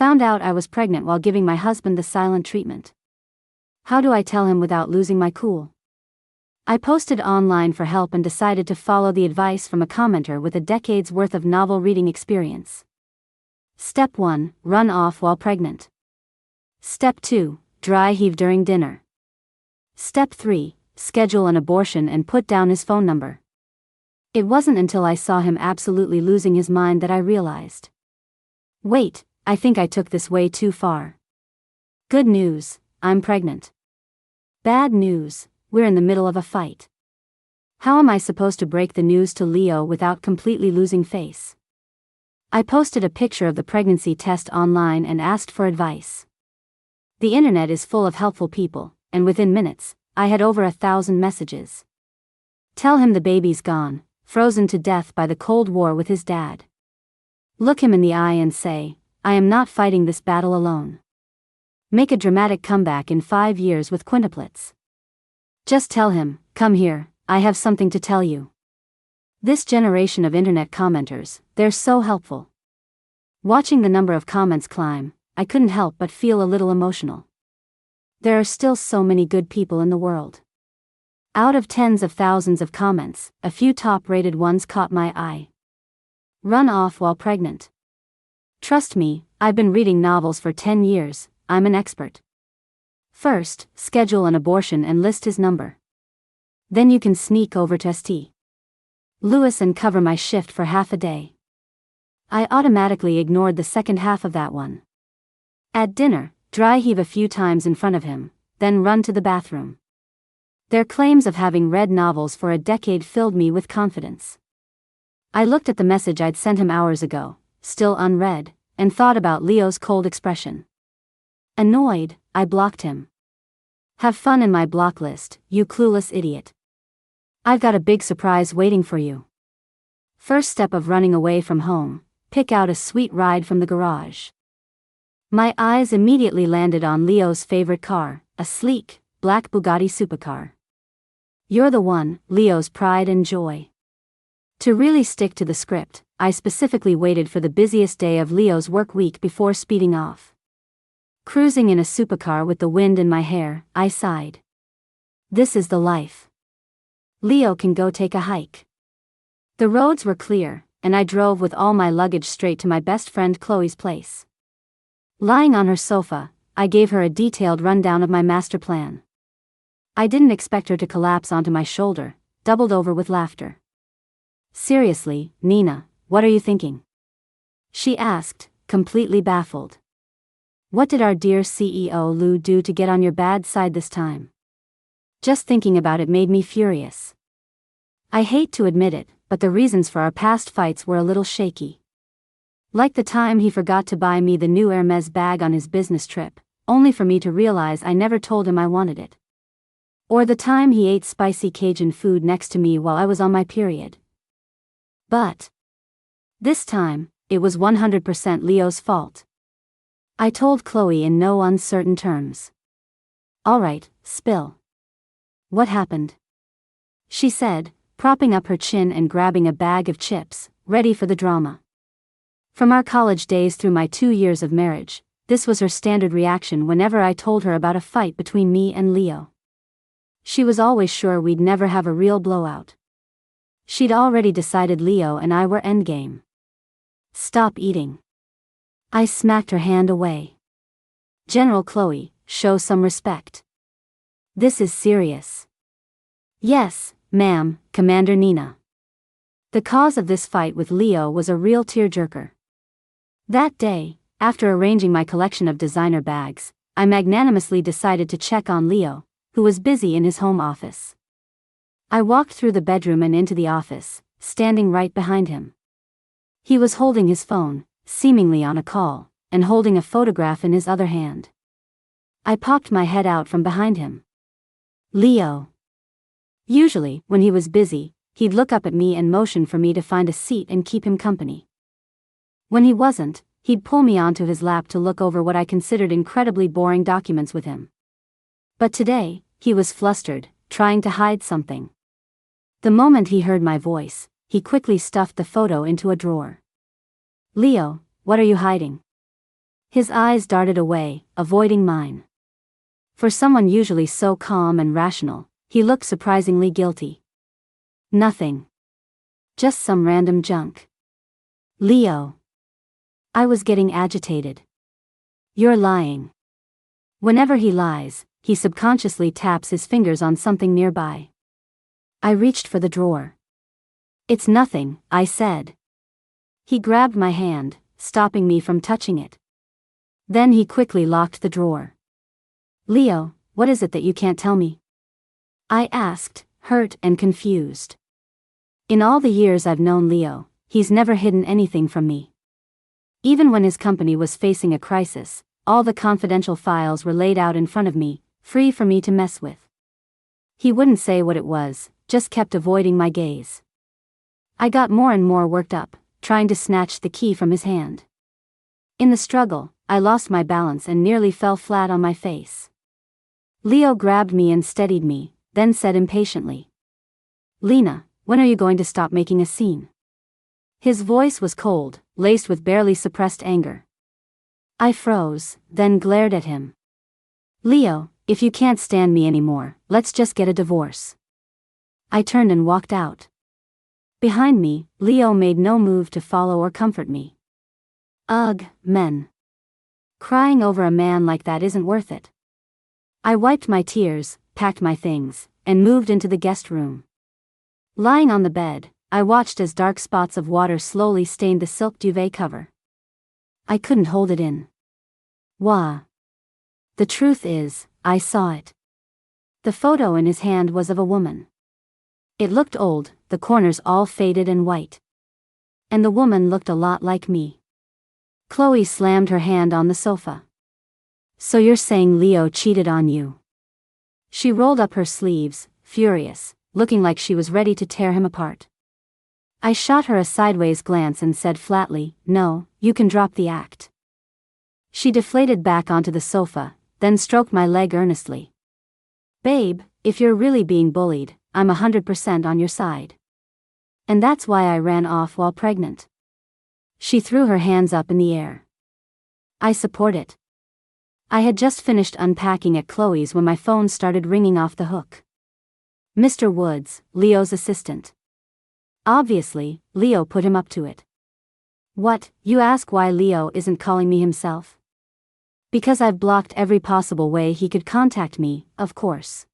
Found out I was pregnant while giving my husband the silent treatment. How do I tell him without losing my cool? I posted online for help and decided to follow the advice from a commenter with a decade's worth of novel reading experience. Step 1. Run off while pregnant. Step 2. Dry heave during dinner. Step 3. Schedule an abortion and put down his phone number. It wasn't until I saw him absolutely losing his mind that I realized. Wait, I think I took this way too far. Good news, I'm pregnant. Bad news, we're in the middle of a fight. How am I supposed to break the news to Leo without completely losing face? I posted a picture of the pregnancy test online and asked for advice. The internet is full of helpful people, and within minutes, I had over 1,000 messages. Tell him the baby's gone, frozen to death by the Cold War with his dad. Look him in the eye and say, I am not fighting this battle alone. Make a dramatic comeback in 5 years with quintuplets. Just tell him, come here, I have something to tell you. This generation of internet commenters, they're so helpful. Watching the number of comments climb, I couldn't help but feel a little emotional. There are still so many good people in the world. Out of tens of thousands of comments, a few top-rated ones caught my eye. Run off while pregnant. Trust me, I've been reading novels for 10 years, I'm an expert. First, schedule an abortion and list his number. Then you can sneak over to St. Louis and cover my shift for half a day. I automatically ignored the second half of that one. At dinner, dry heave a few times in front of him, then run to the bathroom. Their claims of having read novels for a decade filled me with confidence. I looked at the message I'd sent him hours ago, still unread, and thought about Leo's cold expression. Annoyed, I blocked him. Have fun in my block list, you clueless idiot. I've got a big surprise waiting for you. First step of running away from home, pick out a sweet ride from the garage. My eyes immediately landed on Leo's favorite car, a sleek, black Bugatti supercar. You're the one, Leo's pride and joy. To really stick to the script, I specifically waited for the busiest day of Leo's work week before speeding off. Cruising in a supercar with the wind in my hair, I sighed. This is the life. Leo can go take a hike. The roads were clear, and I drove with all my luggage straight to my best friend Chloe's place. Lying on her sofa, I gave her a detailed rundown of my master plan. I didn't expect her to collapse onto my shoulder, doubled over with laughter. Seriously, Nenah, what are you thinking? She asked, completely baffled. What did our dear CEO Lou do to get on your bad side this time? Just thinking about it made me furious. I hate to admit it, but the reasons for our past fights were a little shaky. Like the time he forgot to buy me the new Hermes bag on his business trip, only for me to realize I never told him I wanted it. Or the time he ate spicy Cajun food next to me while I was on my period. But this time, it was 100% Leo's fault. I told Chloe in no uncertain terms. Alright, spill. What happened? She said, propping up her chin and grabbing a bag of chips, ready for the drama. From our college days through my 2 years of marriage, this was her standard reaction whenever I told her about a fight between me and Leo. She was always sure we'd never have a real blowout. She'd already decided Leo and I were endgame. Stop eating. I smacked her hand away. General Chloe, show some respect. This is serious. Yes, ma'am, Commander Nenah. The cause of this fight with Leo was a real tearjerker. That day, after arranging my collection of designer bags, I magnanimously decided to check on Leo, who was busy in his home office. I walked through the bedroom and into the office, standing right behind him. He was holding his phone, seemingly on a call, and holding a photograph in his other hand. I popped my head out from behind him. Leo. Usually, when he was busy, he'd look up at me and motion for me to find a seat and keep him company. When he wasn't, he'd pull me onto his lap to look over what I considered incredibly boring documents with him. But today, he was flustered, trying to hide something. The moment he heard my voice, he quickly stuffed the photo into a drawer. Leo, what are you hiding? His eyes darted away, avoiding mine. For someone usually so calm and rational, he looked surprisingly guilty. Nothing. Just some random junk. Leo. I was getting agitated. You're lying. Whenever he lies, he subconsciously taps his fingers on something nearby. I reached for the drawer. It's nothing, I said. He grabbed my hand, stopping me from touching it. Then he quickly locked the drawer. Leo, what is it that you can't tell me? I asked, hurt and confused. In all the years I've known Leo, he's never hidden anything from me. Even when his company was facing a crisis, all the confidential files were laid out in front of me, free for me to mess with. He wouldn't say what it was, just kept avoiding my gaze. I got more and more worked up, trying to snatch the key from his hand. In the struggle, I lost my balance and nearly fell flat on my face. Leo grabbed me and steadied me, then said impatiently, Lena, when are you going to stop making a scene? His voice was cold, laced with barely suppressed anger. I froze, then glared at him. Leo, if you can't stand me anymore, let's just get a divorce. I turned and walked out. Behind me, Leo made no move to follow or comfort me. Ugh, men. Crying over a man like that isn't worth it. I wiped my tears, packed my things, and moved into the guest room. Lying on the bed, I watched as dark spots of water slowly stained the silk duvet cover. I couldn't hold it in. Wah. The truth is, I saw it. The photo in his hand was of a woman. It looked old, the corners all faded and white. And the woman looked a lot like me. Chloe slammed her hand on the sofa. So you're saying Leo cheated on you? She rolled up her sleeves, furious, looking like she was ready to tear him apart. I shot her a sideways glance and said flatly, no, you can drop the act. She deflated back onto the sofa, then stroked my leg earnestly. Babe, if you're really being bullied, I'm 100% on your side. And that's why I ran off while pregnant. She threw her hands up in the air. I support it. I had just finished unpacking at Chloe's when my phone started ringing off the hook. Mr. Woods, Leo's assistant. Obviously, Leo put him up to it. What, you ask why Leo isn't calling me himself? Because I've blocked every possible way he could contact me, of course.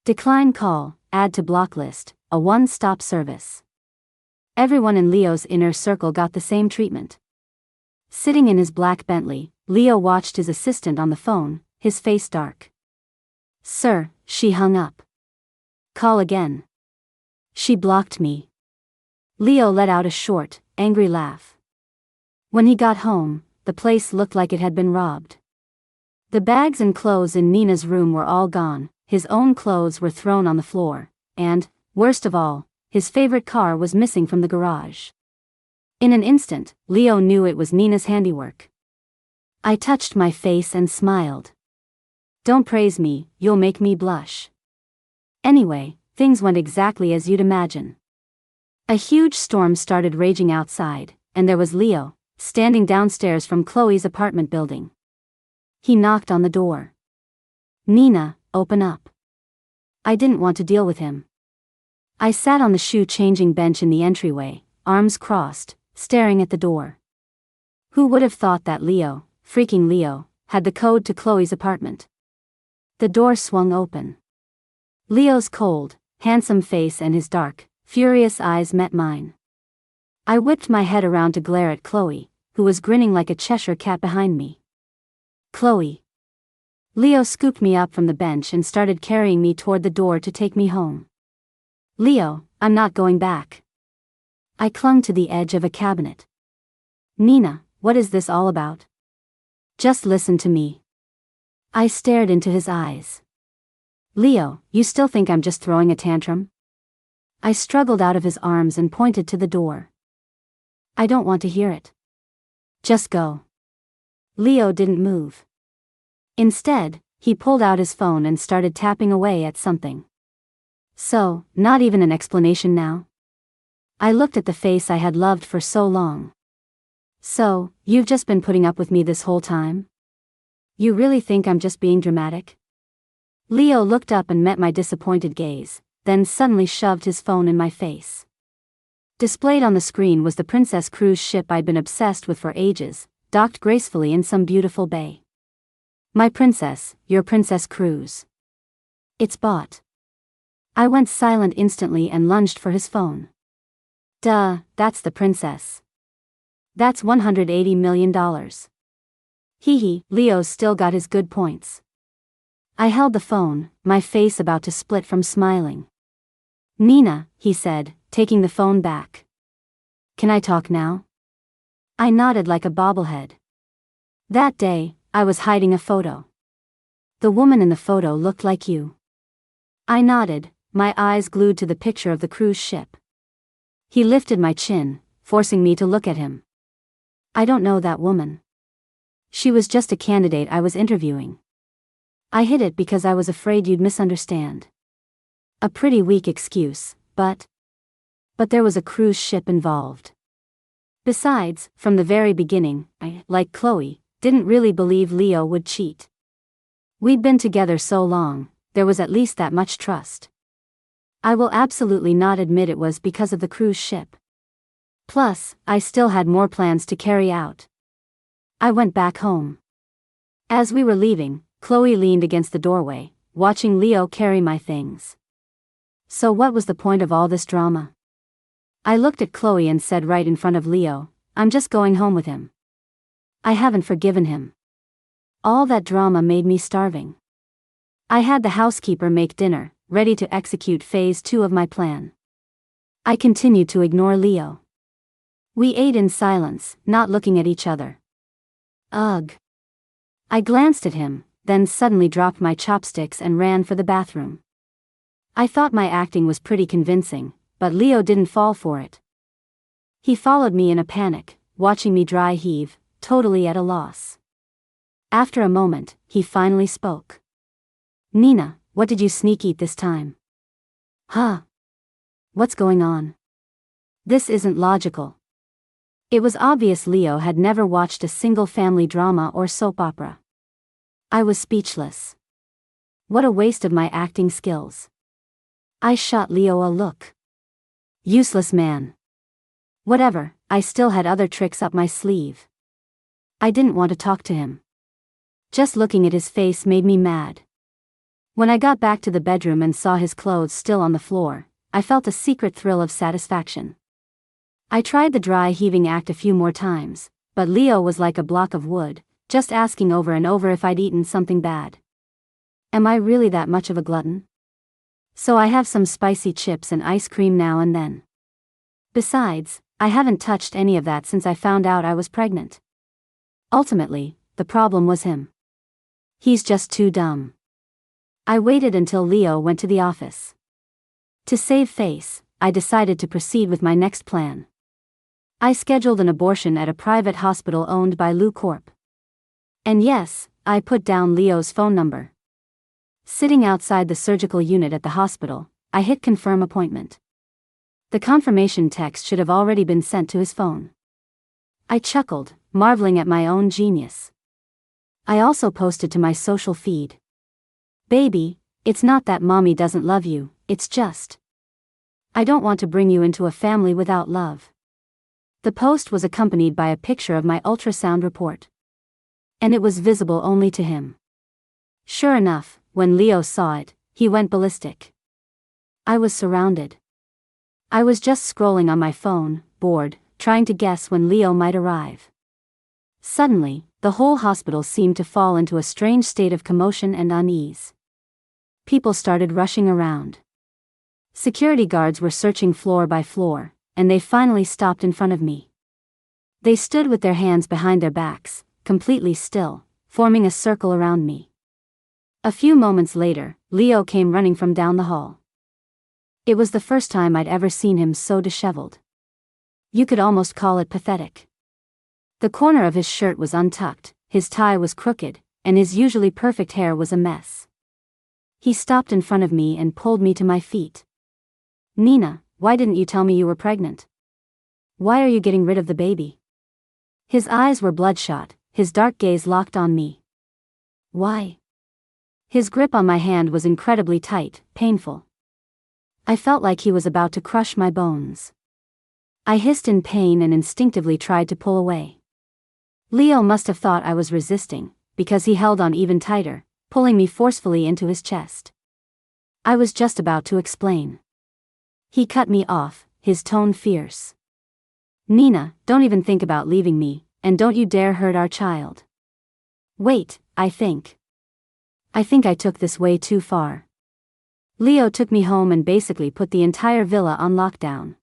Decline call, add to block list, a one-stop service. Everyone in Leo's inner circle got the same treatment. Sitting in his black Bentley, Leo watched his assistant on the phone, his face dark. Sir, she hung up. Call again. She blocked me. Leo let out a short, angry laugh. When he got home, the place looked like it had been robbed. The bags and clothes in Nenah's room were all gone, his own clothes were thrown on the floor, and, worst of all, his favorite car was missing from the garage. In an instant, Leo knew it was Nenah's handiwork. I touched my face and smiled. Don't praise me, you'll make me blush. Anyway, things went exactly as you'd imagine. A huge storm started raging outside, and there was Leo, standing downstairs from Chloe's apartment building. He knocked on the door. Nenah, open up. I didn't want to deal with him. I sat on the shoe-changing bench in the entryway, arms crossed, staring at the door. Who would have thought that Leo, freaking Leo, had the code to Chloe's apartment? The door swung open. Leo's cold, handsome face and his dark, furious eyes met mine. I whipped my head around to glare at Chloe, who was grinning like a Cheshire cat behind me. Chloe. Leo scooped me up from the bench and started carrying me toward the door to take me home. Leo, I'm not going back. I clung to the edge of a cabinet. Nenah, what is this all about? Just listen to me. I stared into his eyes. Leo, you still think I'm just throwing a tantrum? I struggled out of his arms and pointed to the door. I don't want to hear it. Just go. Leo didn't move. Instead, he pulled out his phone and started tapping away at something. So, not even an explanation now? I looked at the face I had loved for so long. So, you've just been putting up with me this whole time? You really think I'm just being dramatic? Leo looked up and met my disappointed gaze, then suddenly shoved his phone in my face. Displayed on the screen was the Princess cruise ship I'd been obsessed with for ages, docked gracefully in some beautiful bay. My princess, your Princess Cruise. It's bought. I went silent instantly and lunged for his phone. Duh, that's the princess. That's $180 million. Hee hee, Leo's still got his good points. I held the phone, my face about to split from smiling. Nenah, he said, taking the phone back. Can I talk now? I nodded like a bobblehead. That day, I was hiding a photo. The woman in the photo looked like you. I nodded, my eyes glued to the picture of the cruise ship. He lifted my chin, forcing me to look at him. I don't know that woman. She was just a candidate I was interviewing. I hid it because I was afraid you'd misunderstand. A pretty weak excuse, but there was a cruise ship involved. Besides, from the very beginning, I, like Chloe, didn't really believe Leo would cheat. We'd been together so long, there was at least that much trust. I will absolutely not admit it was because of the cruise ship. Plus, I still had more plans to carry out. I went back home. As we were leaving, Chloe leaned against the doorway, watching Leo carry my things. So what was the point of all this drama? I looked at Chloe and said right in front of Leo, I'm just going home with him. I haven't forgiven him. All that drama made me starving. I had the housekeeper make dinner, ready to execute phase 2 of my plan. I continued to ignore Leo. We ate in silence, not looking at each other. Ugh. I glanced at him, then suddenly dropped my chopsticks and ran for the bathroom. I thought my acting was pretty convincing, but Leo didn't fall for it. He followed me in a panic, watching me dry heave, totally at a loss. After a moment, he finally spoke. Nenah, what did you sneak eat this time? Huh? What's going on? This isn't logical. It was obvious Leo had never watched a single family drama or soap opera. I was speechless. What a waste of my acting skills. I shot Leo a look. Useless man. Whatever, I still had other tricks up my sleeve. I didn't want to talk to him. Just looking at his face made me mad. When I got back to the bedroom and saw his clothes still on the floor, I felt a secret thrill of satisfaction. I tried the dry heaving act a few more times, but Leo was like a block of wood, just asking over and over if I'd eaten something bad. Am I really that much of a glutton? So I have some spicy chips and ice cream now and then. Besides, I haven't touched any of that since I found out I was pregnant. Ultimately, the problem was him. He's just too dumb. I waited until Leo went to the office. To save face, I decided to proceed with my next plan. I scheduled an abortion at a private hospital owned by Lou Corp. And yes, I put down Leo's phone number. Sitting outside the surgical unit at the hospital, I hit confirm appointment. The confirmation text should have already been sent to his phone. I chuckled, marveling at my own genius. I also posted to my social feed. Baby, it's not that mommy doesn't love you, it's just I don't want to bring you into a family without love. The post was accompanied by a picture of my ultrasound report. And it was visible only to him. Sure enough, when Leo saw it, he went ballistic. I was surrounded. I was just scrolling on my phone, bored, trying to guess when Leo might arrive. Suddenly, the whole hospital seemed to fall into a strange state of commotion and unease. People started rushing around. Security guards were searching floor by floor, and they finally stopped in front of me. They stood with their hands behind their backs, completely still, forming a circle around me. A few moments later, Leo came running from down the hall. It was the first time I'd ever seen him so disheveled. You could almost call it pathetic. The corner of his shirt was untucked, his tie was crooked, and his usually perfect hair was a mess. He stopped in front of me and pulled me to my feet. Nenah, why didn't you tell me you were pregnant? Why are you getting rid of the baby? His eyes were bloodshot, his dark gaze locked on me. Why? His grip on my hand was incredibly tight, painful. I felt like he was about to crush my bones. I hissed in pain and instinctively tried to pull away. Leo must have thought I was resisting, because he held on even tighter, pulling me forcefully into his chest. I was just about to explain. He cut me off, his tone fierce. Nenah, don't even think about leaving me, and don't you dare hurt our child. Wait, I think I took this way too far. Leo took me home and basically put the entire villa on lockdown.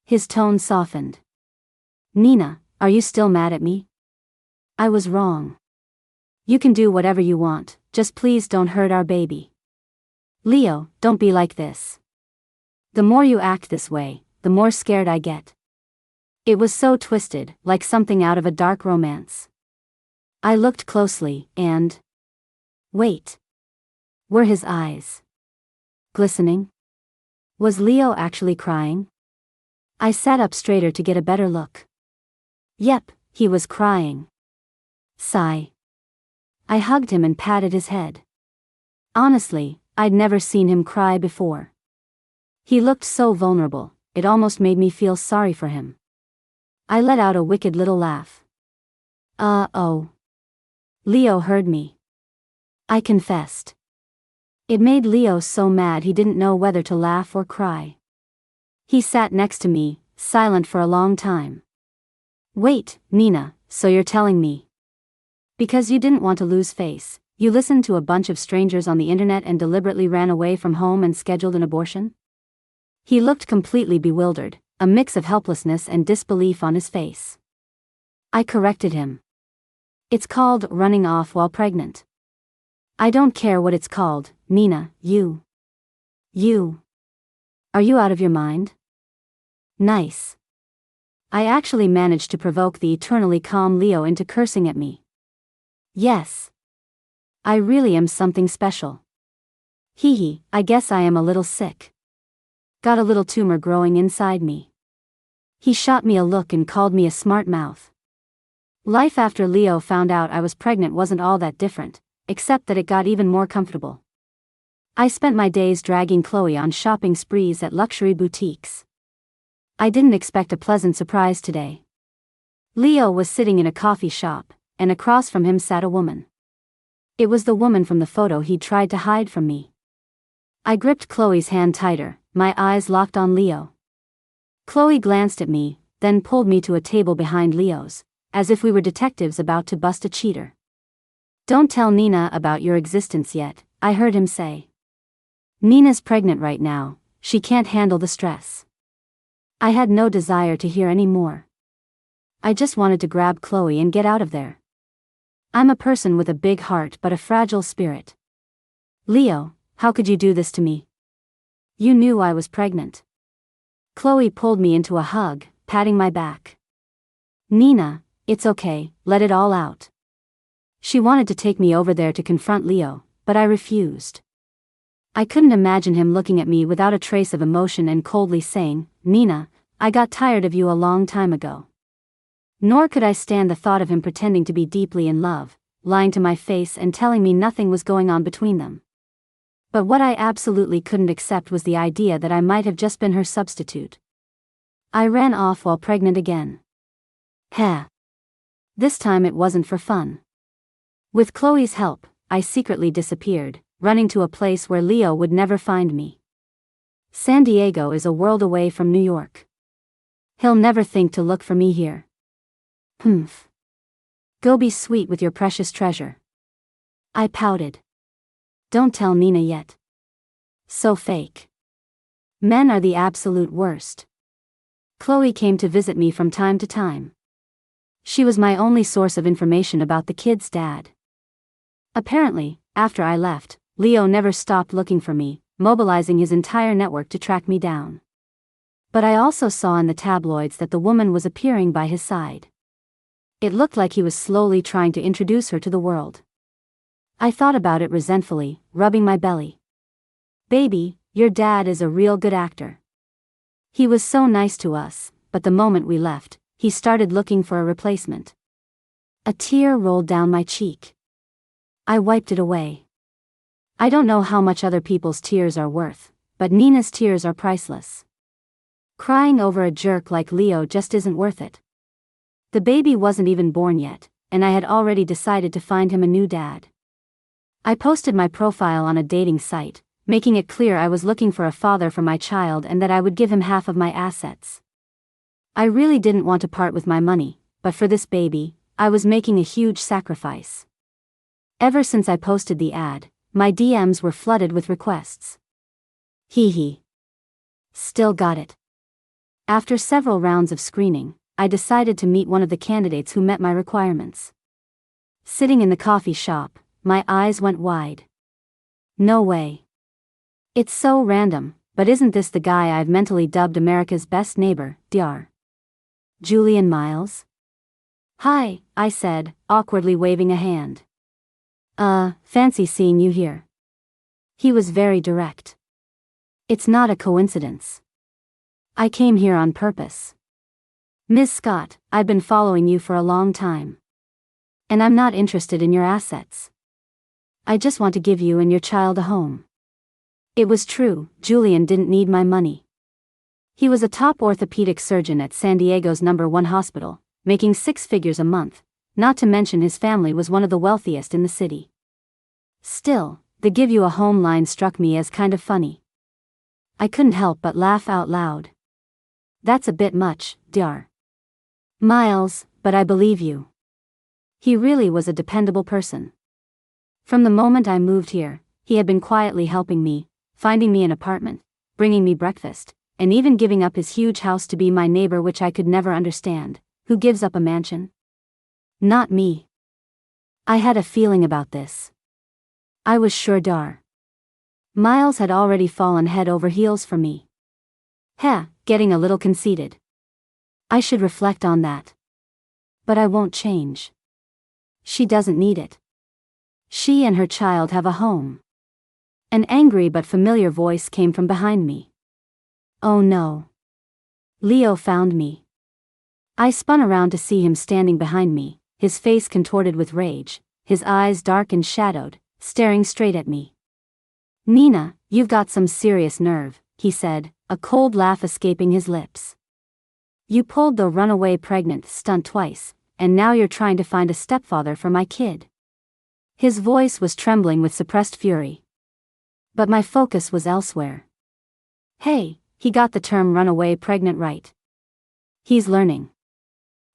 His tone softened. Nenah, are you still mad at me? I was wrong. You can do whatever you want, just please don't hurt our baby. Leo, don't be like this. The more you act this way, the more scared I get. It was so twisted, like something out of a dark romance. I looked closely, and... Wait. Were his eyes glistening? Was Leo actually crying? I sat up straighter to get a better look. Yep, he was crying. Sigh. I hugged him and patted his head. Honestly, I'd never seen him cry before. He looked so vulnerable, it almost made me feel sorry for him. I let out a wicked little laugh. Oh. Leo heard me. I confessed. It made Leo so mad he didn't know whether to laugh or cry. He sat next to me, silent for a long time. Wait, Nenah, so you're telling me? Because you didn't want to lose face, you listened to a bunch of strangers on the internet and deliberately ran away from home and scheduled an abortion? He looked completely bewildered, a mix of helplessness and disbelief on his face. I corrected him. It's called running off while pregnant. I don't care what it's called, Nenah, you. Are you out of your mind? Nice. I actually managed to provoke the eternally calm Leo into cursing at me. Yes. I really am something special. Hee, I guess I am a little sick. Got a little tumor growing inside me. He shot me a look and called me a smart mouth. Life after Leo found out I was pregnant wasn't all that different, except that it got even more comfortable. I spent my days dragging Chloe on shopping sprees at luxury boutiques. I didn't expect a pleasant surprise today. Leo was sitting in a coffee shop, and across from him sat a woman. It was the woman from the photo he'd tried to hide from me. I gripped Chloe's hand tighter, my eyes locked on Leo. Chloe glanced at me, then pulled me to a table behind Leo's, as if we were detectives about to bust a cheater. Don't tell Nenah about your existence yet, I heard him say. Nenah's pregnant right now, she can't handle the stress. I had no desire to hear any more. I just wanted to grab Chloe and get out of there. I'm a person with a big heart but a fragile spirit. Leo, how could you do this to me? You knew I was pregnant. Chloe pulled me into a hug, patting my back. Nenah, it's okay, let it all out. She wanted to take me over there to confront Leo, but I refused. I couldn't imagine him looking at me without a trace of emotion and coldly saying, Nenah, I got tired of you a long time ago. Nor could I stand the thought of him pretending to be deeply in love, lying to my face and telling me nothing was going on between them. But what I absolutely couldn't accept was the idea that I might have just been her substitute. I ran off while pregnant again. This time it wasn't for fun. With Chloe's help, I secretly disappeared, running to a place where Leo would never find me. San Diego is a world away from New York. He'll never think to look for me here. Go be sweet with your precious treasure. I pouted. Don't tell Nenah yet. So fake. Men are the absolute worst. Chloe came to visit me from time to time. She was my only source of information about the kid's dad. Apparently, after I left, Leo never stopped looking for me, mobilizing his entire network to track me down. But I also saw in the tabloids that the woman was appearing by his side. It looked like he was slowly trying to introduce her to the world. I thought about it resentfully, rubbing my belly. Baby, your dad is a real good actor. He was so nice to us, but the moment we left, he started looking for a replacement. A tear rolled down my cheek. I wiped it away. I don't know how much other people's tears are worth, but Nenah's tears are priceless. Crying over a jerk like Leo just isn't worth it. The baby wasn't even born yet, and I had already decided to find him a new dad. I posted my profile on a dating site, making it clear I was looking for a father for my child and that I would give him half of my assets. I really didn't want to part with my money, but for this baby, I was making a huge sacrifice. Ever since I posted the ad, my DMs were flooded with requests. Hee hee. Still got it. After several rounds of screening, I decided to meet one of the candidates who met my requirements. Sitting in the coffee shop, my eyes went wide. No way. It's so random, but isn't this the guy I've mentally dubbed America's best neighbor, Dr. Julian Miles? Hi, I said, awkwardly waving a hand. Fancy seeing you here. He was very direct. It's not a coincidence. I came here on purpose. Ms. Scott, I've been following you for a long time. And I'm not interested in your assets. I just want to give you and your child a home. It was true, Julian didn't need my money. He was a top orthopedic surgeon at San Diego's #1 hospital, making 6 figures a month, not to mention his family was one of the wealthiest in the city. Still, the give you a home line struck me as kind of funny. I couldn't help but laugh out loud. That's a bit much, Dr. Miles, but I believe you. He really was a dependable person. From the moment I moved here, he had been quietly helping me, finding me an apartment, bringing me breakfast, and even giving up his huge house to be my neighbor, which I could never understand. Who gives up a mansion? Not me. I had a feeling about this. I was sure Dr. Miles had already fallen head over heels for me. Getting a little conceited. I should reflect on that. But I won't change. She doesn't need it. She and her child have a home. An angry but familiar voice came from behind me. Oh no. Leo found me. I spun around to see him standing behind me, his face contorted with rage, his eyes dark and shadowed, staring straight at me. Nenah, you've got some serious nerve, he said, a cold laugh escaping his lips. You pulled the runaway pregnant stunt twice, and now you're trying to find a stepfather for my kid. His voice was trembling with suppressed fury. But my focus was elsewhere. Hey, he got the term runaway pregnant right. He's learning.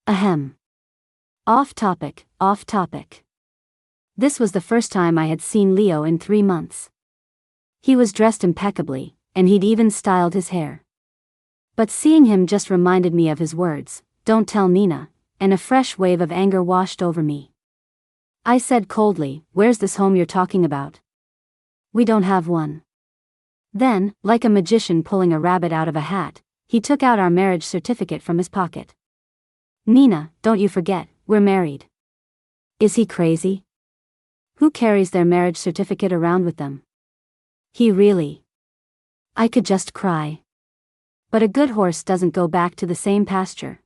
Ahem. Off topic. This was the first time I had seen Leo in 3 months. He was dressed impeccably, and he'd even styled his hair. But seeing him just reminded me of his words, "Don't tell Nenah," and a fresh wave of anger washed over me. I said coldly, "Where's this home you're talking about?" "We don't have one." Then, like a magician pulling a rabbit out of a hat, he took out our marriage certificate from his pocket. "Nenah, don't you forget, we're married." Is he crazy? Who carries their marriage certificate around with them? He really. I could just cry. But a good horse doesn't go back to the same pasture.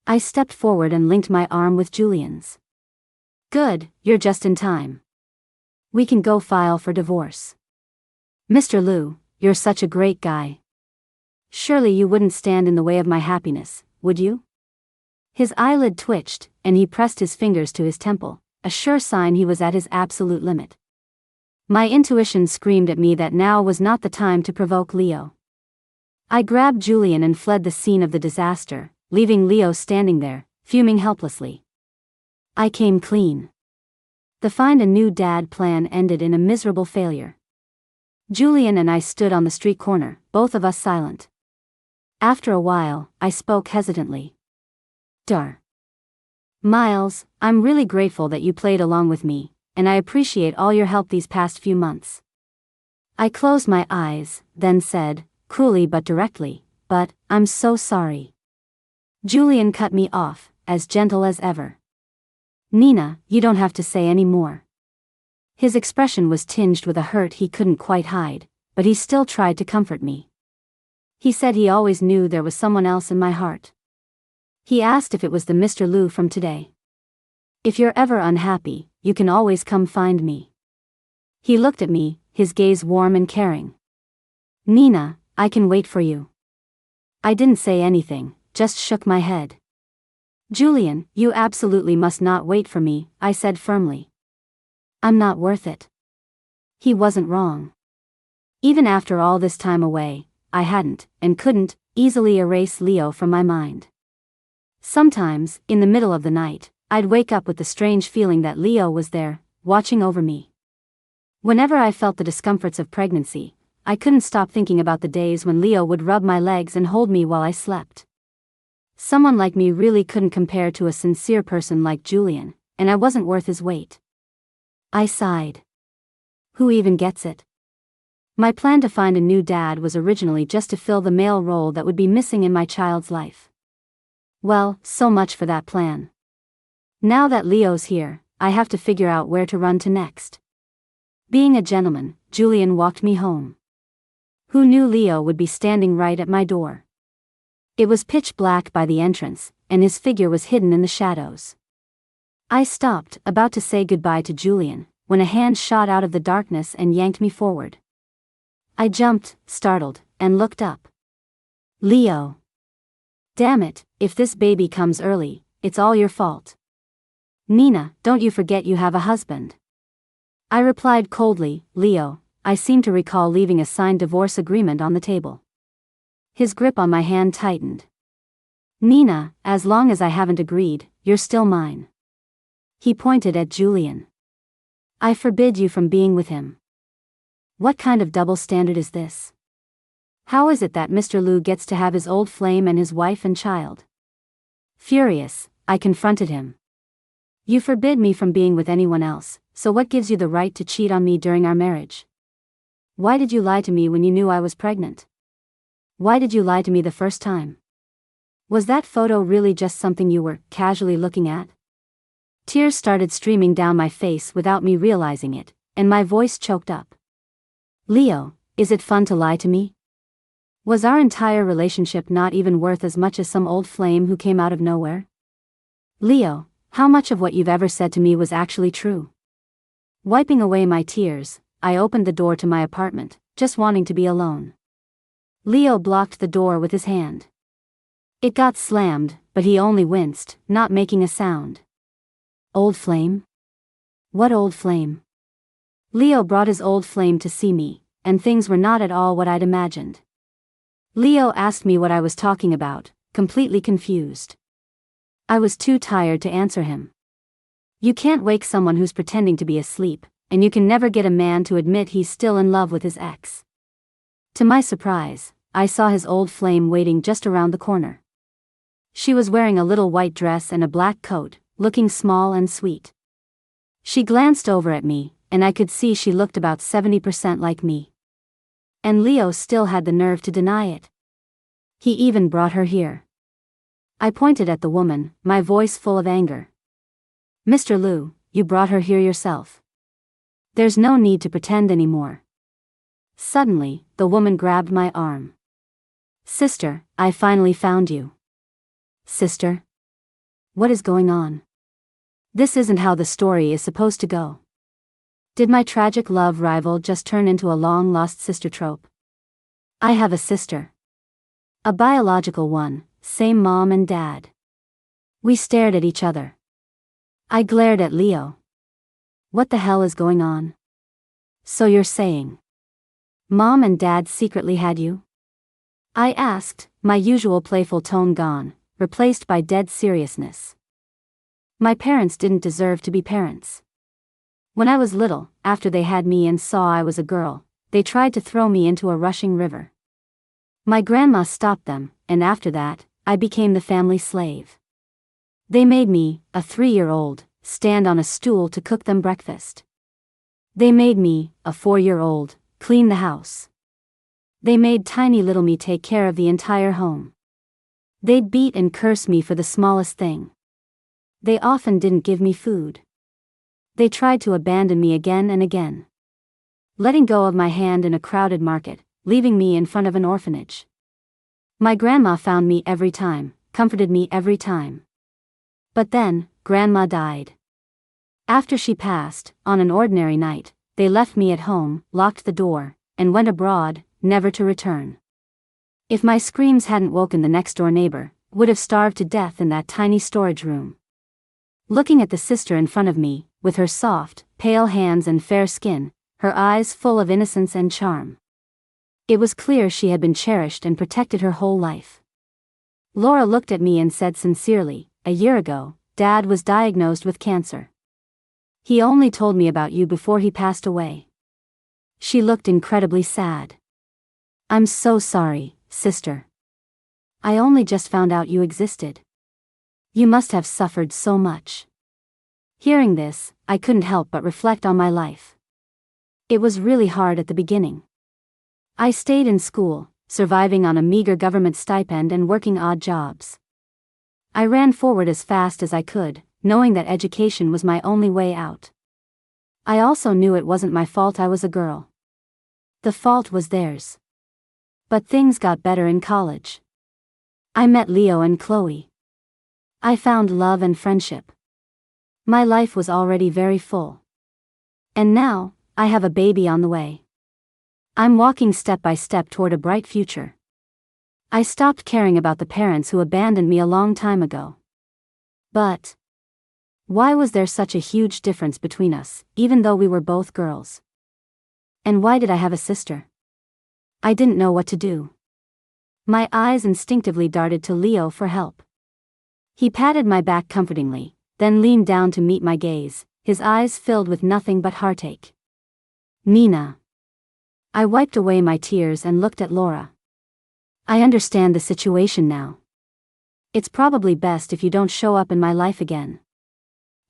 I stepped forward and linked my arm with Julian's. Good, you're just in time. We can go file for divorce. Mr. Liu, you're such a great guy. Surely you wouldn't stand in the way of my happiness, would you? His eyelid twitched, and he pressed his fingers to his temple, a sure sign he was at his absolute limit. My intuition screamed at me that now was not the time to provoke Leo. I grabbed Julian and fled the scene of the disaster, leaving Leo standing there, fuming helplessly. I came clean. The find a new dad plan ended in a miserable failure. Julian and I stood on the street corner, both of us silent. After a while, I spoke hesitantly. Dr. Miles, I'm really grateful that you played along with me, and I appreciate all your help these past few months. I closed my eyes, then said, cruelly but directly, "But, I'm so sorry." Julian cut me off, as gentle as ever. "Nenah, you don't have to say any more." His expression was tinged with a hurt he couldn't quite hide, but he still tried to comfort me. He said he always knew there was someone else in my heart. He asked if it was the Mr. Lu from today. If you're ever unhappy, you can always come find me. He looked at me, his gaze warm and caring. Nenah, I can wait for you. I didn't say anything, just shook my head. Julian, you absolutely must not wait for me, I said firmly. I'm not worth it. He wasn't wrong. Even after all this time away, I hadn't, and couldn't, easily erase Leo from my mind. Sometimes, in the middle of the night, I'd wake up with the strange feeling that Leo was there, watching over me. Whenever I felt the discomforts of pregnancy, I couldn't stop thinking about the days when Leo would rub my legs and hold me while I slept. Someone like me really couldn't compare to a sincere person like Julian, and I wasn't worth his weight. I sighed. Who even gets it? My plan to find a new dad was originally just to fill the male role that would be missing in my child's life. Well, so much for that plan. Now that Leo's here, I have to figure out where to run to next. Being a gentleman, Julian walked me home. Who knew Leo would be standing right at my door? It was pitch black by the entrance, and his figure was hidden in the shadows. I stopped, about to say goodbye to Julian, when a hand shot out of the darkness and yanked me forward. I jumped, startled, and looked up. Leo. Damn it, if this baby comes early, it's all your fault. Nenah, don't you forget you have a husband. I replied coldly, Leo, I seem to recall leaving a signed divorce agreement on the table. His grip on my hand tightened. Nenah, as long as I haven't agreed, you're still mine. He pointed at Julian. I forbid you from being with him. What kind of double standard is this? How is it that Mr. Lu gets to have his old flame and his wife and child? Furious, I confronted him. You forbid me from being with anyone else, so what gives you the right to cheat on me during our marriage? Why did you lie to me when you knew I was pregnant? Why did you lie to me the first time? Was that photo really just something you were casually looking at? Tears started streaming down my face without me realizing it, and my voice choked up. Leo, is it fun to lie to me? Was our entire relationship not even worth as much as some old flame who came out of nowhere? Leo, how much of what you've ever said to me was actually true? Wiping away my tears, I opened the door to my apartment, just wanting to be alone. Leo blocked the door with his hand. It got slammed, but he only winced, not making a sound. Old flame? What old flame? Leo brought his old flame to see me, and things were not at all what I'd imagined. Leo asked me what I was talking about, completely confused. I was too tired to answer him. You can't wake someone who's pretending to be asleep, and you can never get a man to admit he's still in love with his ex. To my surprise, I saw his old flame waiting just around the corner. She was wearing a little white dress and a black coat, looking small and sweet. She glanced over at me, and I could see she looked about 70% like me. And Leo still had the nerve to deny it. He even brought her here. I pointed at the woman, my voice full of anger. Mr. Lu, you brought her here yourself. There's no need to pretend anymore. Suddenly, the woman grabbed my arm. Sister, I finally found you. Sister? What is going on? This isn't how the story is supposed to go. Did my tragic love rival just turn into a long-lost sister trope? I have a sister. A biological one, same mom and dad. We stared at each other. I glared at Leo. What the hell is going on? So you're saying Mom and Dad secretly had you? I asked, my usual playful tone gone, replaced by dead seriousness. My parents didn't deserve to be parents. When I was little, after they had me and saw I was a girl, they tried to throw me into a rushing river. My grandma stopped them, and after that, I became the family slave. They made me, a 3-year-old, stand on a stool to cook them breakfast. They made me, a 4-year-old, clean the house. They made tiny little me take care of the entire home. They'd beat and curse me for the smallest thing. They often didn't give me food. They tried to abandon me again and again. Letting go of my hand in a crowded market, leaving me in front of an orphanage. My grandma found me every time, comforted me every time. But then, Grandma died. After she passed, on an ordinary night, they left me at home, locked the door, and went abroad, never to return. If my screams hadn't woken the next-door neighbor, would have starved to death in that tiny storage room. Looking at the sister in front of me, with her soft, pale hands and fair skin, her eyes full of innocence and charm. It was clear she had been cherished and protected her whole life. Laura looked at me and said sincerely, "A year ago, Dad was diagnosed with cancer. He only told me about you before he passed away." She looked incredibly sad. "I'm so sorry, sister. I only just found out you existed. You must have suffered so much." Hearing this, I couldn't help but reflect on my life. It was really hard at the beginning. I stayed in school, surviving on a meager government stipend and working odd jobs. I ran forward as fast as I could, knowing that education was my only way out. I also knew it wasn't my fault I was a girl. The fault was theirs. But things got better in college. I met Leo and Chloe. I found love and friendship. My life was already very full. And now, I have a baby on the way. I'm walking step by step toward a bright future. I stopped caring about the parents who abandoned me a long time ago. But why was there such a huge difference between us, even though we were both girls? And why did I have a sister? I didn't know what to do. My eyes instinctively darted to Leo for help. He patted my back comfortingly, then leaned down to meet my gaze, his eyes filled with nothing but heartache. "Nenah." I wiped away my tears and looked at Laura. "I understand the situation now. It's probably best if you don't show up in my life again."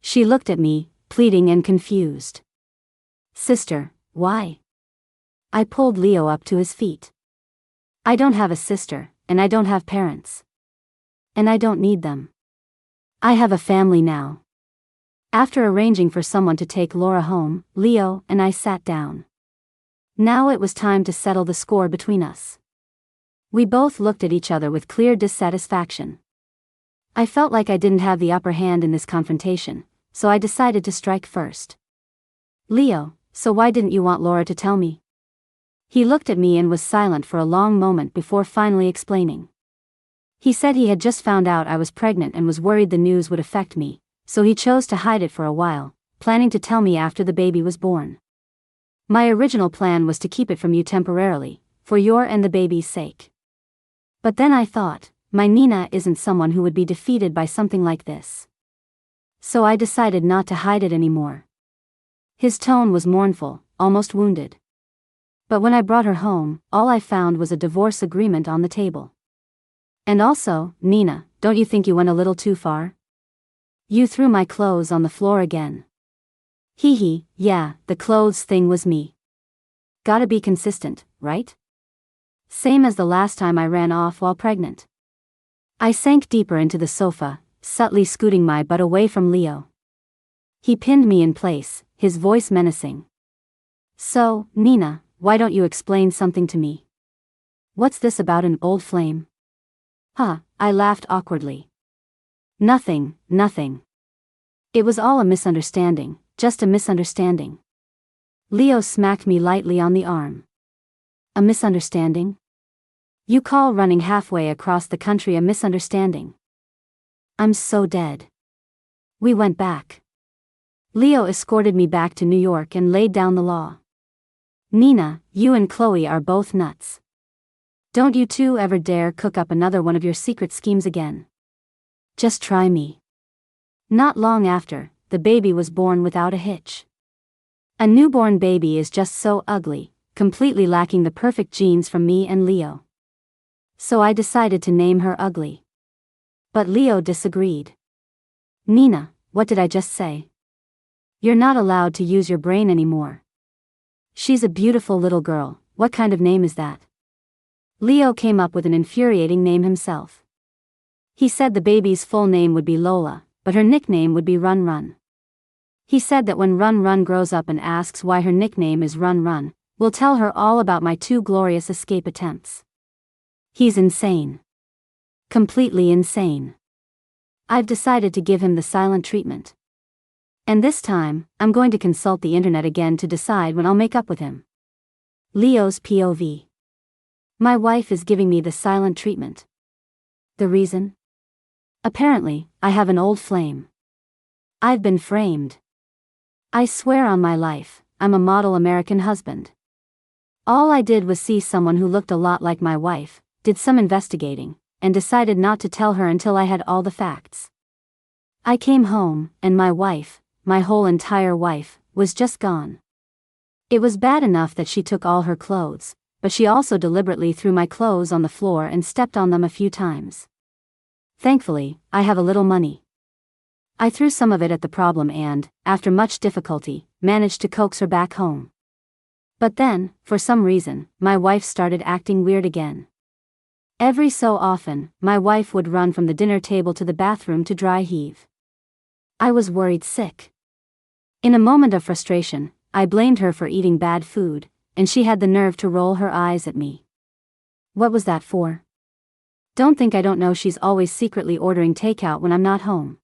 She looked at me, pleading and confused. "Sister, why?" I pulled Leo up to his feet. "I don't have a sister, and I don't have parents. And I don't need them. I have a family now." After arranging for someone to take Laura home, Leo and I sat down. Now it was time to settle the score between us. We both looked at each other with clear dissatisfaction. I felt like I didn't have the upper hand in this confrontation, so I decided to strike first. "Leo, so why didn't you want Laura to tell me?" He looked at me and was silent for a long moment before finally explaining. He said he had just found out I was pregnant and was worried the news would affect me, so he chose to hide it for a while, planning to tell me after the baby was born. "My original plan was to keep it from you temporarily, for your and the baby's sake. But then I thought, my Nenah isn't someone who would be defeated by something like this. So I decided not to hide it anymore." His tone was mournful, almost wounded. "But when I brought her home, all I found was a divorce agreement on the table. And also, Nenah, don't you think you went a little too far? You threw my clothes on the floor again." "Hee, yeah, the clothes thing was me. Gotta be consistent, right? Same as the last time I ran off while pregnant." I sank deeper into the sofa, subtly scooting my butt away from Leo. He pinned me in place, his voice menacing. "So, Nenah, why don't you explain something to me? What's this about an old flame?" I laughed awkwardly. Nothing. It was all a misunderstanding, just a misunderstanding." Leo smacked me lightly on the arm. "A misunderstanding? You call running halfway across the country a misunderstanding? I'm so dead." We went back. Leo escorted me back to New York and laid down the law. "Nenah, you and Chloe are both nuts. Don't you two ever dare cook up another one of your secret schemes again. Just try me." Not long after, the baby was born without a hitch. A newborn baby is just so ugly, completely lacking the perfect genes from me and Leo. So I decided to name her Ugly. But Leo disagreed. "Nenah, what did I just say? You're not allowed to use your brain anymore. She's a beautiful little girl, what kind of name is that?" Leo came up with an infuriating name himself. He said the baby's full name would be Lola, but her nickname would be Run Run. He said that when Run Run grows up and asks why her nickname is Run Run, we'll tell her all about my 2 glorious escape attempts. He's insane. Completely insane. I've decided to give him the silent treatment. And this time, I'm going to consult the internet again to decide when I'll make up with him. Leo's POV. My wife is giving me the silent treatment. The reason? Apparently, I have an old flame. I've been framed. I swear on my life, I'm a model American husband. All I did was see someone who looked a lot like my wife, did some investigating, and decided not to tell her until I had all the facts. I came home, and my wife, my whole entire wife, was just gone. It was bad enough that she took all her clothes, but she also deliberately threw my clothes on the floor and stepped on them a few times. Thankfully, I have a little money. I threw some of it at the problem and, after much difficulty, managed to coax her back home. But then, for some reason, my wife started acting weird again. Every so often, my wife would run from the dinner table to the bathroom to dry heave. I was worried sick. In a moment of frustration, I blamed her for eating bad food, and she had the nerve to roll her eyes at me. What was that for? Don't think I don't know she's always secretly ordering takeout when I'm not home.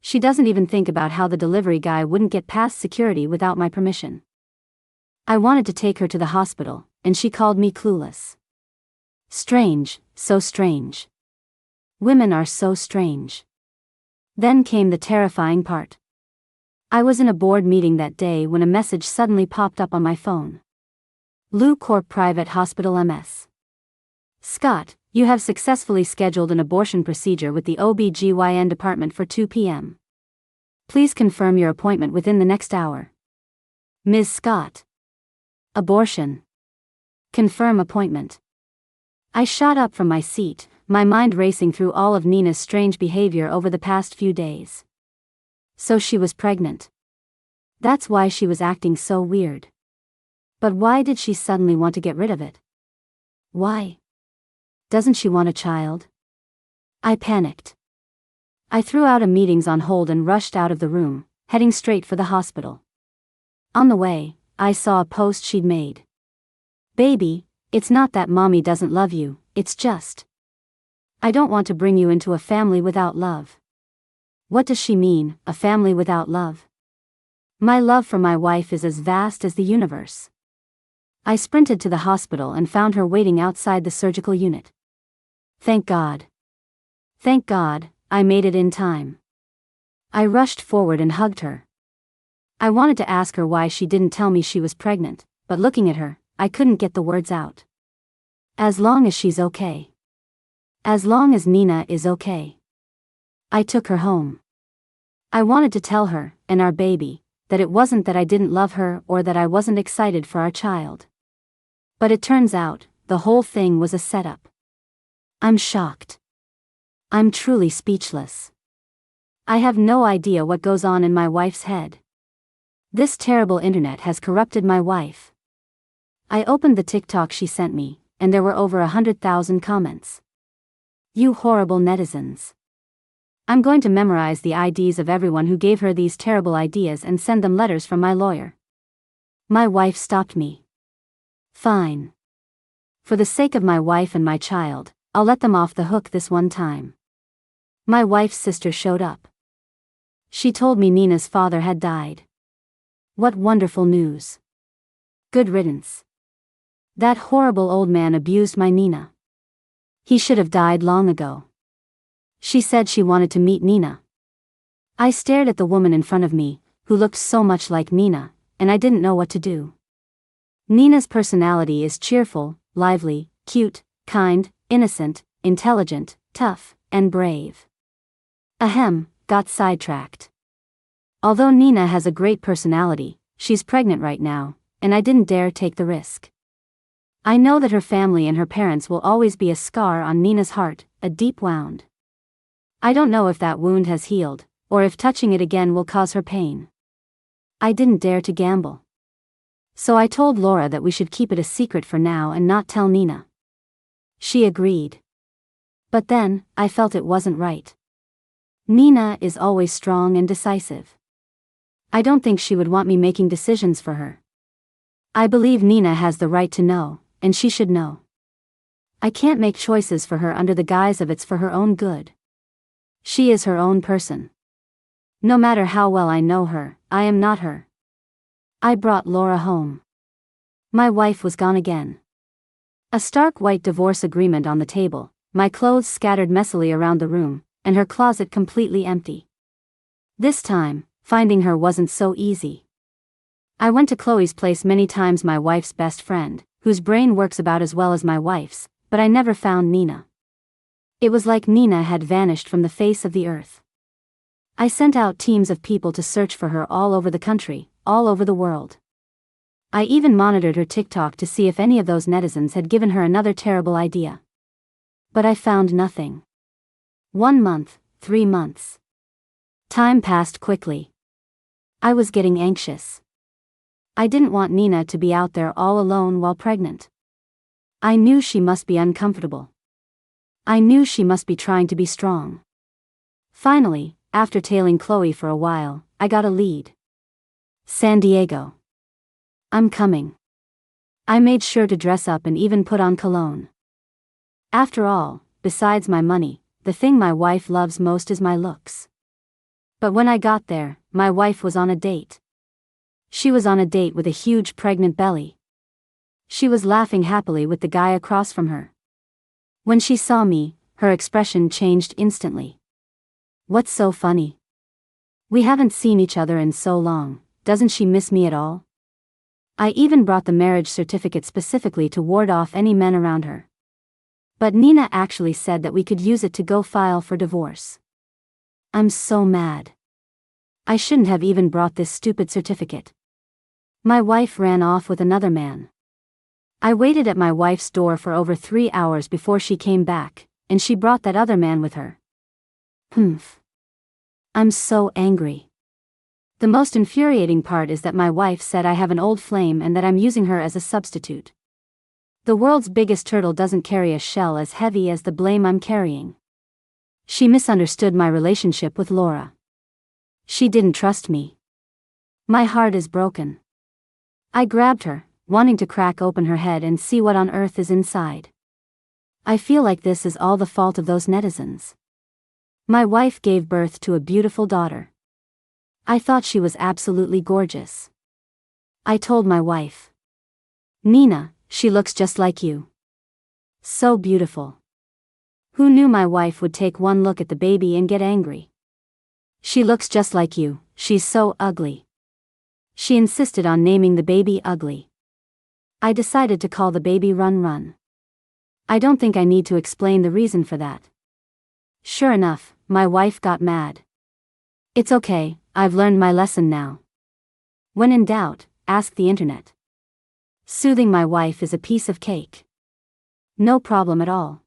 She doesn't even think about how the delivery guy wouldn't get past security without my permission. I wanted to take her to the hospital, and she called me clueless. Strange, so strange. Women are so strange. Then came the terrifying part. I was in a board meeting that day when a message suddenly popped up on my phone. Lou Corp Private Hospital MS. Scott, you have successfully scheduled an abortion procedure with the OB/GYN department for 2 p.m. Please confirm your appointment within the next hour. Ms. Scott. Abortion. Confirm appointment. I shot up from my seat, my mind racing through all of Nenah's strange behavior over the past few days. So she was pregnant. That's why she was acting so weird. But why did she suddenly want to get rid of it? Why? Doesn't she want a child? I panicked. I threw out a meetings on hold and rushed out of the room, heading straight for the hospital. On the way, I saw a post she'd made. Baby, it's not that mommy doesn't love you, it's just I don't want to bring you into a family without love. What does she mean, a family without love? My love for my wife is as vast as the universe. I sprinted to the hospital and found her waiting outside the surgical unit. Thank God. Thank God, I made it in time. I rushed forward and hugged her. I wanted to ask her why she didn't tell me she was pregnant, but looking at her, I couldn't get the words out. As long as she's okay. As long as Nenah is okay. I took her home. I wanted to tell her, and our baby, that it wasn't that I didn't love her or that I wasn't excited for our child. But it turns out, the whole thing was a setup. I'm shocked. I'm truly speechless. I have no idea what goes on in my wife's head. This terrible internet has corrupted my wife. I opened the TikTok she sent me, and there were over 100,000 comments. You horrible netizens. I'm going to memorize the IDs of everyone who gave her these terrible ideas and send them letters from my lawyer. My wife stopped me. Fine. For the sake of my wife and my child, I'll let them off the hook this one time. My wife's sister showed up. She told me Nenah's father had died. What wonderful news. Good riddance. That horrible old man abused my Nenah. He should have died long ago. She said she wanted to meet Nenah. I stared at the woman in front of me, who looked so much like Nenah, and I didn't know what to do. Nenah's personality is cheerful, lively, cute, kind, innocent, intelligent, tough, and brave. Ahem, got sidetracked. Although Nenah has a great personality, she's pregnant right now, and I didn't dare take the risk. I know that her family and her parents will always be a scar on Nenah's heart, a deep wound. I don't know if that wound has healed, or if touching it again will cause her pain. I didn't dare to gamble. So I told Laura that we should keep it a secret for now and not tell Nenah. She agreed. But then, I felt it wasn't right. Nenah is always strong and decisive. I don't think she would want me making decisions for her. I believe Nenah has the right to know, and she should know. I can't make choices for her under the guise of it's for her own good. She is her own person. No matter how well I know her, I am not her. I brought Laura home. My wife was gone again. A stark white divorce agreement on the table, my clothes scattered messily around the room, and her closet completely empty. This time, finding her wasn't so easy. I went to Chloe's place many times, my wife's best friend, whose brain works about as well as my wife's, but I never found Nenah. It was like Nenah had vanished from the face of the earth. I sent out teams of people to search for her all over the country, all over the world. I even monitored her TikTok to see if any of those netizens had given her another terrible idea. But I found nothing. 1 month, 3 months. Time passed quickly. I was getting anxious. I didn't want Nenah to be out there all alone while pregnant. I knew she must be uncomfortable. I knew she must be trying to be strong. Finally, after tailing Chloe for a while, I got a lead. San Diego. I'm coming. I made sure to dress up and even put on cologne. After all, besides my money, the thing my wife loves most is my looks. But when I got there, my wife was on a date. She was on a date with a huge pregnant belly. She was laughing happily with the guy across from her. When she saw me, her expression changed instantly. What's so funny? We haven't seen each other in so long, doesn't she miss me at all? I even brought the marriage certificate specifically to ward off any men around her. But Nenah actually said that we could use it to go file for divorce. I'm so mad. I shouldn't have even brought this stupid certificate. My wife ran off with another man. I waited at my wife's door for over 3 hours before she came back, and she brought that other man with her. I'm so angry. The most infuriating part is that my wife said I have an old flame and that I'm using her as a substitute. The world's biggest turtle doesn't carry a shell as heavy as the blame I'm carrying. She misunderstood my relationship with Laura. She didn't trust me. My heart is broken. I grabbed her, wanting to crack open her head and see what on earth is inside. I feel like this is all the fault of those netizens. My wife gave birth to a beautiful daughter. I thought she was absolutely gorgeous. I told my wife, Nenah, she looks just like you. So beautiful. Who knew my wife would take one look at the baby and get angry? She looks just like you, she's so ugly. She insisted on naming the baby Ugly. I decided to call the baby Run Run. I don't think I need to explain the reason for that. Sure enough, my wife got mad. It's okay, I've learned my lesson now. When in doubt, ask the internet. Soothing my wife is a piece of cake. No problem at all.